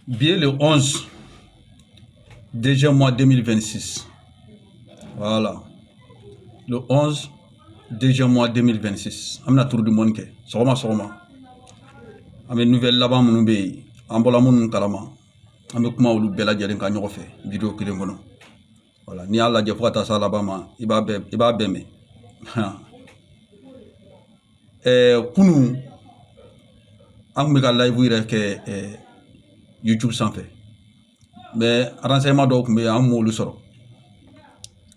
Bien le 11, déjà mois 2026. Voilà. Le 11, déjà mois 2026. Amna tour du monde ke. Sogoma sogoma. Ame nouvelle là-bas mon be. Ambola mon kalama. Ame kuma olu bela jalen ka ɲɔgɔn fɛ vidéo kelen kɔnɔ. Voilà. Ni ala jɛ fo ka taa sa là-bas ma i b'a bɛɛ mɛn. Kunu an kun bɛ ka live yɛrɛ kɛ YouTube sanfɛ. Mais renseignement dɔw kun bɛ an m'olu sɔrɔ.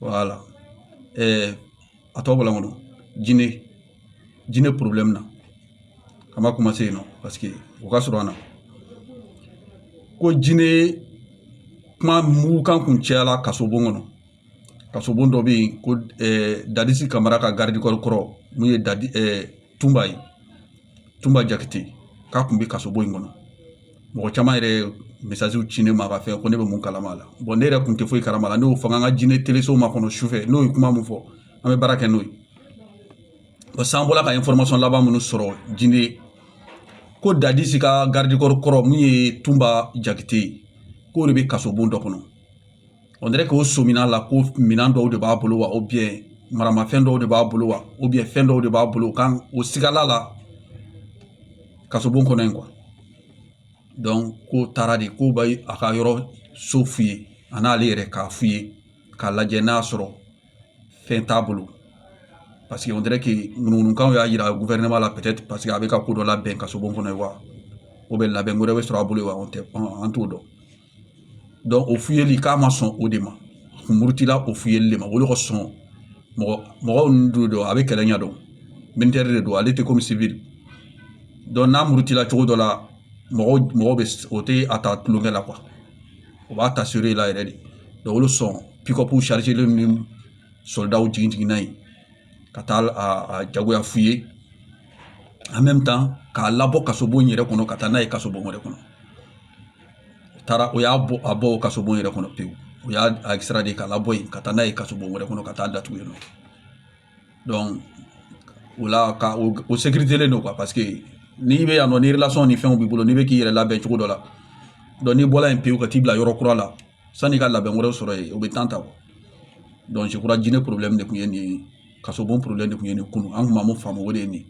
Voilà. A tɔ bɔla kɔnɔ jinɛ problème na an b'a commencer yen nɔ parce que o ka sɔrɔ an na ko jinɛ kuma mugu kan kun cayala kasobon kɔnɔ kasobon dɔ bɛ yen ko Dadisi Kamara ka garde corps kɔrɔ mun ye Tumba ye Tumba Jakite k'a kun bɛ kasobon in kɔnɔ mɔgɔ caman yɛrɛ messages ci ne ma ka fɛn ko ne bɛ mun kalama la bon ne yɛrɛ kun tɛ foyi kalama la ne y'o fɔ an ka jinɛ téléso ma kɔnɔ sufɛ n'o ye kuma mun fɔ an bɛ baara kɛ n'o ye parce que an bɔla ka information laban minnu sɔrɔ jinɛ ko Dadisi ka garde corps kɔrɔ mun ye Tumba Jakite ye k'o de bɛ kasobon dɔ kɔnɔ on dirait que o sɔmina la ko minɛn dɔw de b'a bolo wa ou bien maramafɛn dɔw de b'a bolo wa ou bien fɛn dɔw de b'a bolo kan o sigala la kasobon kɔnɔ yen quoi donc ko taara de ko bɛ a ka yɔrɔ so f'u ye a n'ale yɛrɛ k'a f'u ye k'a lajɛ n'a sɔrɔ fɛn t'a bolo parce que on dirait que ŋunuŋunukanw y'a yira gouvernement la peut-être parce que a bɛ ka ko dɔ labɛn kasobon kɔnɔ ye wa ou bien labɛn wɛrɛ bɛ sɔrɔ a bolo wa an t'o dɔn donc o fuyeli k'a ma sɔn o de ma murutila o fuyeli de ma olu ka sɔn mɔgɔw ninnu de don a bɛ kɛlɛ ɲɛ dɔn militaire de don ale tɛ comme civil donc n'a murutila cogo dɔ la mɔgɔw bɛ o tɛ a ta tulonkɛ la quoi o b'a ta sérieux la yɛrɛ de donc olu sɔn pick-up chargelen ni soldats jigin n'a ye ka taa a jagoya f'u ye en même temps k'a labɔ kasobon yɛrɛ kɔnɔ ka taa n'a ye kasobon wɛrɛ kɔnɔ taara o y'a bɔ o kasobon yɛrɛ kɔnɔ pewu o y'a extra de k'a labɔ yen ka taa n'a ye kasobon wɛrɛ kɔnɔ ka taa datugu yen nɔ donc o la ka o sécurité len don quoi parce que n'i bɛ yan nɔ ni relation ni fɛnw b'i bolo n'i bɛ k'i yɛrɛ labɛn cogo dɔ la donc n'i bɔla yen pewu ka t'i bila yɔrɔ kura la sanni ka labɛn wɛrɛw sɔrɔ yen o bɛ temps ta quoi donc je crois jinɛ problème de kun ye nin ye kasobon problème de kun ye nin kunu an kun ma mun faamu o de ye nin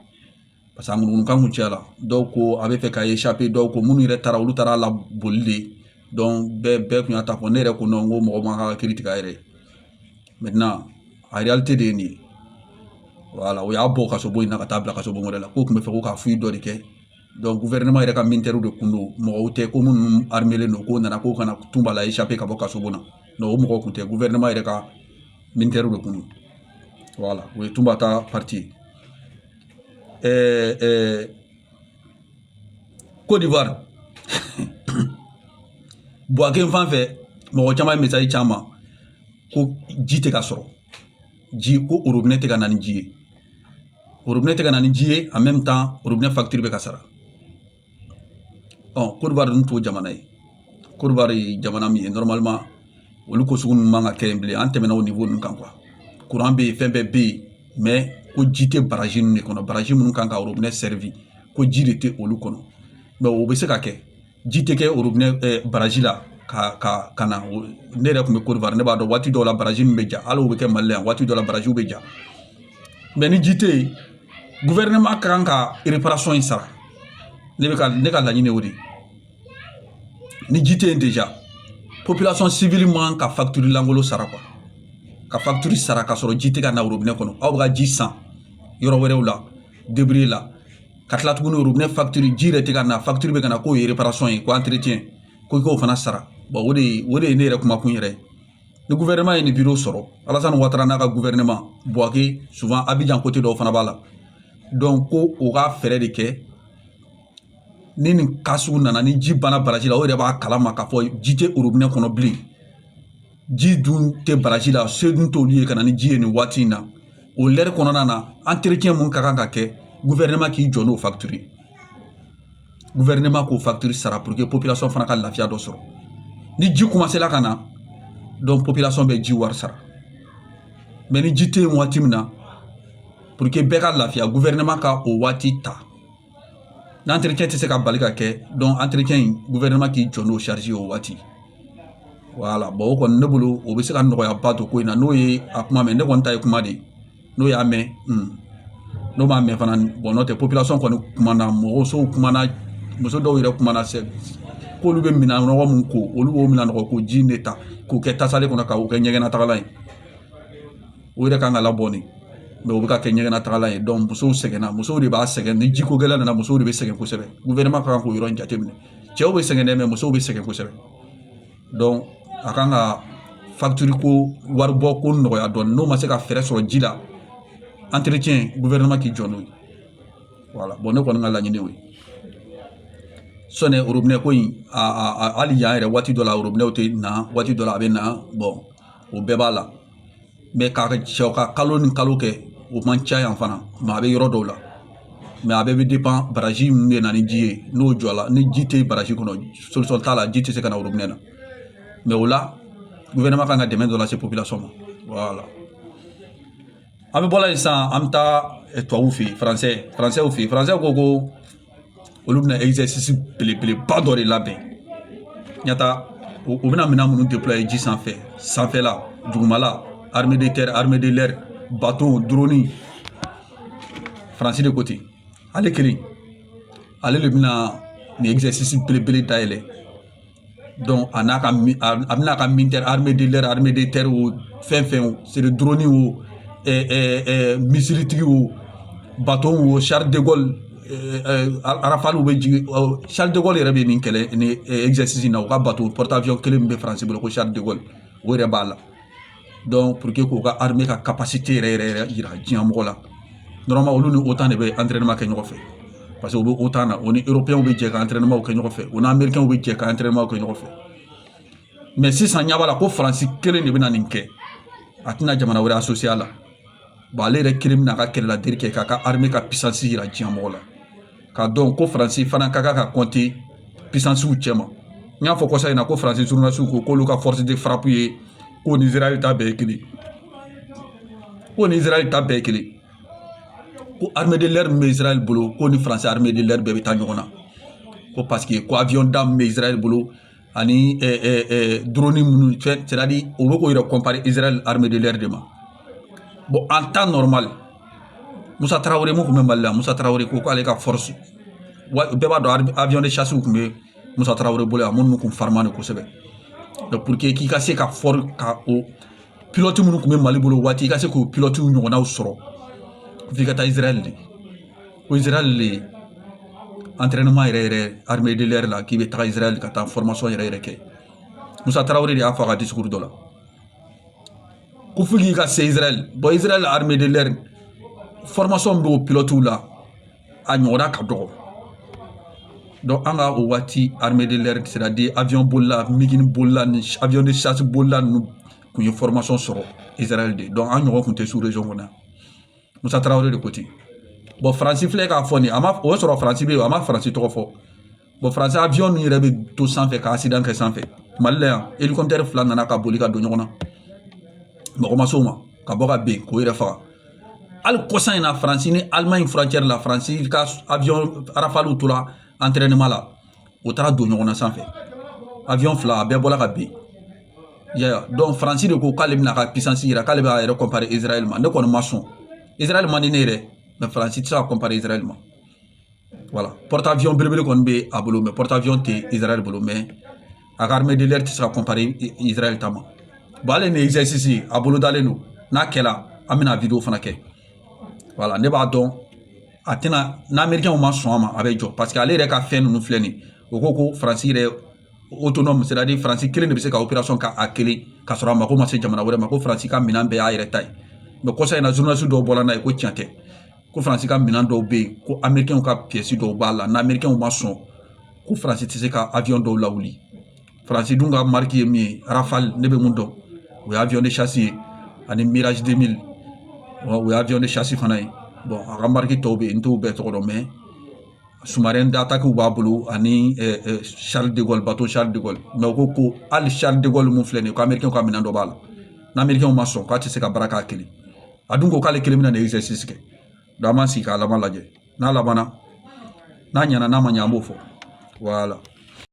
parce que a ŋunuŋunukan kun cayala dɔw ko a bɛ fɛ ka échapper dɔw ko minnu yɛrɛ taara olu taara la boli de donc bɛɛ kun y'a ta fɔ ne yɛrɛ ko non n ko mɔgɔ ma ka kiiri tigɛ a yɛrɛ maintenant a réalité de ye nin ye voilà o y'a bɔ kasobon in na ka taa bila kasobon wɛrɛ la k'o tun bɛ fɛ ko ka fuite dɔ de kɛ donc gouvernement yɛrɛ ka militaires de kun don mɔgɔw tɛ ko minnu armelen don k'o nana k'o kana Tumba la échapper ka bɔ kasobon na non o mɔgɔw kun tɛ gouvernement yɛrɛ ka militaires de kun don voilà o ye Tumba ta partie Côte d'Ivoire Buaké fan fɛ mɔgɔ caman ye message caman ko ji tɛ ka sɔrɔ ji ko robinet tɛ ka na ni ji ye robinet tɛ ka na ni ji ye en même temps robinet facture bɛ ka sara Côte d'Ivoire dun t'o jamana ye Côte d'Ivoire ye jamana min ye normalement olu ko sugu ninnu man ka kɛ yen bilen an tɛmɛna o niveau ninnu kan quoi courant bɛ yen fɛn bɛɛ bɛ yen mais ko ji tɛ baraji ninnu de kɔnɔ baraji minnu kan ka robinet servi ko ji de tɛ olu kɔnɔ mais o bɛ se ka kɛ ji tɛ kɛ robinet baraji la ka na ne yɛrɛ tun bɛ Côte d'Ivoire ne b'a dɔn waati dɔw la baraji min bɛ ja hali o bɛ kɛ Mali la yan waati dɔw la barajiw bɛ ja mais ni ji tɛ yen gouvernement ka kan ka réparation in sara ne ka laɲini o de ye ni ji tɛ yen déjà population civile man ka facture lankolon sara quoi ka facture sara ka sɔrɔ ji tɛ ka na robinet kɔnɔ aw bɛ ka ji san yɔrɔ wɛrɛw la débris la ka tila tuguni robinet facture ji yɛrɛ tɛ ka na facture bɛ ka na k'o ye réparation ye ko entretien ko i k'o fana sara bon o de ye ne yɛrɛ kumakun yɛrɛ ni gouvernement ye nin bureau sɔrɔ Alassane Ouattara n'a ka gouvernement Buaké souvent Abidjan côté dɔw fana b'a la donc ko o ka fɛɛrɛ de kɛ ni nin cas sugu nana ni ji banna baraji la o yɛrɛ b'a kalama k'a fɔ ji tɛ robinet kɔnɔ bilen ji dun tɛ baraji la se dun t'olu ye ka na ni ji ye nin waati in na o l'heure kɔnɔna na entretien mun ka kan ka kɛ gouvernement k'i jɔ n'o facture ye gouvernement k'o facture sara pour que population fana ka lafiya dɔ sɔrɔ ni ji commencé la ka na donc population bɛ ji wari sara mais ni ji tɛ yen waati min na pour que bɛɛ ka lafiya gouvernement ka o waati ta L'entretien tɛ se ka bali ka kɛ donc entretien gouvernement k'i jɔ n'o charge o waati voilà bon o kɔni ne bolo o bɛ se ka nɔgɔyaba to ko in na n'o ye a kuma mɛn ne kɔni ta ye kuma de n'o y'a mɛn n'o m'a mɛn fana bon n'o tɛ population kɔni kumana musow kumana muso dɔw yɛrɛ kumana k'olu bɛ minɛn nɔgɔ mun ko olu b'o minɛn nɔgɔ ko ji de ta k'o kɛ tasale kɔnɔ k'o kɛ ɲɛgɛnna tagala ye o yɛrɛ kan ka labɔ nin mais o bɛ ka kɛ ɲɛgɛnna tagala ye donc musow sɛgɛnna musow de b'a sɛgɛn ni jiko gɛlɛn nana musow de bɛ sɛgɛn kosɛbɛ gouvernement kan k'o yɔrɔ in jateminɛ cɛw bɛ sɛgɛn dɛ mais musow bɛ sɛgɛn kosɛbɛ donc a kan ka facture ko waribɔ ko nɔgɔya dɔɔni n'o ma se ka fɛɛrɛ sɔrɔ ji la entretien gouvernement k'i jɔ n'o ye voilà bon ne kɔni ka laɲini y'o ye sɔnni robinet ko in hali yan yɛrɛ waati dɔ la robinet tɛ na waati dɔ la a bɛ na bon o bɛɛ b'a la mais ka cɛw ka kalo ni kalo kɛ o man ca yan fana mais a bɛ yɔrɔ dɔw la mais a bɛɛ bɛ dépend baraji min bɛ na ni ji ye n'o jɔ la ni ji tɛ baraji kɔnɔ solution t'a la ji tɛ se ka na robinet na mais o la gouvernement kan ka dɛmɛ dɔ lase population ma voilà an bɛ bɔ la yen sisan an bɛ taa tubabuw fɛ yen français fɛ yen français ko olu bɛna exercice belebeleba dɔ de labɛn ɲata o bɛna minɛn minnu déployer ji sanfɛla dugumala armée de terre armée de l'air bateau drone faransi de ko ten ale kelen ale de bɛna nin exercice belebele dayɛlɛ donc a bɛna ka militaire armée de l'air armée de terre o fɛn fɛn o c'est le drone o misilitigi o bateau o Charles de Gaulle Rafale bɛ jigin Charles de Gaulle yɛrɛ bɛ nin kɛlɛ ni exercice in na o ka bateau porte avion kelen min bɛ faransi bolo ko Charles de Gaulle o yɛrɛ b'a la donc pour que k'u ka armée ka capacité yɛrɛ yira diɲɛ mɔgɔ la normalement olu ni OTAN de bɛ entraînement kɛ ɲɔgɔn fɛ parce que u bɛ OTAN na o ni européens bɛ jɛ ka entraînement kɛ ɲɔgɔn fɛ o ni américains bɛ jɛ ka entraînement kɛ ɲɔgɔn fɛ mais sisan ɲɛ b'a la ko faransi kelen de bɛna nin kɛ a tɛna jamana wɛrɛ associé a la bon ale yɛrɛ kelen bɛna a ka kɛlɛladiri kɛ k'a ka armée ka puissance yira diɲɛ mɔgɔ la k'a dɔn ko faransi fana ka kan ka compter puissancew cɛ ma n y'a fɔ kɔsa in na ko faransi journalistes ko k'olu ka force de frappe ye ko ni Israël ta bɛɛ ye kelen ko ni Israël ta bɛɛ ye kelen ko armée de l'air min bɛ Israël bolo ko ni faransi armée de l'air bɛɛ bɛ taa ɲɔgɔn na ko parce que ko avion da min bɛ Israël bolo ani drone minnu fɛn c'est-à-dire o bɛ k'o yɛrɛ comparer Israël armée de l'air de ma bon en temps normal Moussa Traoré mun tun bɛ Mali la Moussa Traoré ko k'ale ka force bɛɛ b'a dɔn avion de chasse tun bɛ Moussa Traoré bolo yan minnu tun farima de kosɛbɛ donc pour que k'i ka se ka ka o pilote minnu tun bɛ Mali bolo waati i ka se k'o pilote ɲɔgɔnnaw sɔrɔ f'i ka taa Israël de ko Israël de entraînement yɛrɛ armée de l'air la k'i bɛ taga Israël ka taa formation yɛrɛ kɛ Moussa Traoré de y'a fɔ a ka discours dɔ la ko f'i k'i ka se Israël bon Israël armée de l'air formation bɛ o pilote la a ɲɔgɔnna ka dɔgɔ donc an ka o waati armée de l'air c'est-à-dire avion bolila migini bolila ni avion de chasse bolila ninnu kun ye formation sɔrɔ Israël de donc an ɲɔgɔn kun tɛ sous région kɔnɔ Moussa Traoré de ko ten bon faransi filɛ k'a fɔ nin o ye sɔrɔ faransi bɛ yen a ma faransi tɔgɔ fɔ bon faransi avion ninnu yɛrɛ bɛ to sanfɛ ka accident kɛ sanfɛ Mali la yan hélicoptère fila nana ka boli ka don ɲɔgɔn na mɔgɔ ma s'o ma ka bɔ ka ben k'o yɛrɛ faga hali kɔsan in na faransi ni Allemagne frontière la faransi ka avion Rafale tora entraînement la o taara don ɲɔgɔn na sanfɛ avion fila a bɛɛ bɔla ka ben ya donc faransi de ko k'ale bɛna ka puissance yira k'ale b'a yɛrɛ comparer Israël ma ne kɔni ma sɔn Israël man di ne yɛrɛ mais faransi tɛ se ka comparer Israël ma voilà porte avion belebele kɔni bɛ a bolo mais porte avion tɛ Israël bolo mais a ka armée de l'air tɛ se ka comparer Israël ta ma bon ale ni exercice a bolo dalen don n'a kɛla an bɛna vidéo fana kɛ voilà ne b'a dɔn a tɛna n'américains ma sɔn a ma a bɛ jɔ parce que ale yɛrɛ ka fɛn ninnu filɛ nin o ko ko faransi yɛrɛ autonome c'est-à-dire faransi kelen de bɛ se ka opération kɛ a kelen k'a sɔrɔ a mako ma se jamana wɛrɛ ma ko faransi ka minɛn bɛɛ y'a yɛrɛ ta ye mais kɔsa in na journaliste dɔw bɔra n'a ye ko tiɲɛ tɛ ko faransi ka minɛn dɔw bɛ yen ko américains ka pièces dɔw b'a la n'américains ma sɔn ko faransi tɛ se ka avion dɔw lawuli faransi dun ka marque ye min ye Rafale ne bɛ mun dɔn o ye avion de chasse ye ani Mirage 2000 o ye avion de chasse fana ye bon a ka marque tɔw bɛ yen n t'o bɛɛ tɔgɔ dɔn mais sous-marin d'attaque b'a bolo ani Charles de Gaulle bateau Charles de Gaulle mais o ko hali Charles de Gaulle mun filɛ nin ye ko américains ka minɛn dɔ b'a la n'américains ma sɔn k'a tɛ se ka baara k'a kelen a dun ko k'ale kelen bɛna nin exercice kɛ donc an b'an sigi k'a laban lajɛ n'a labanna n'a ɲana n'a ma ɲɛ an b'o fɔ voilà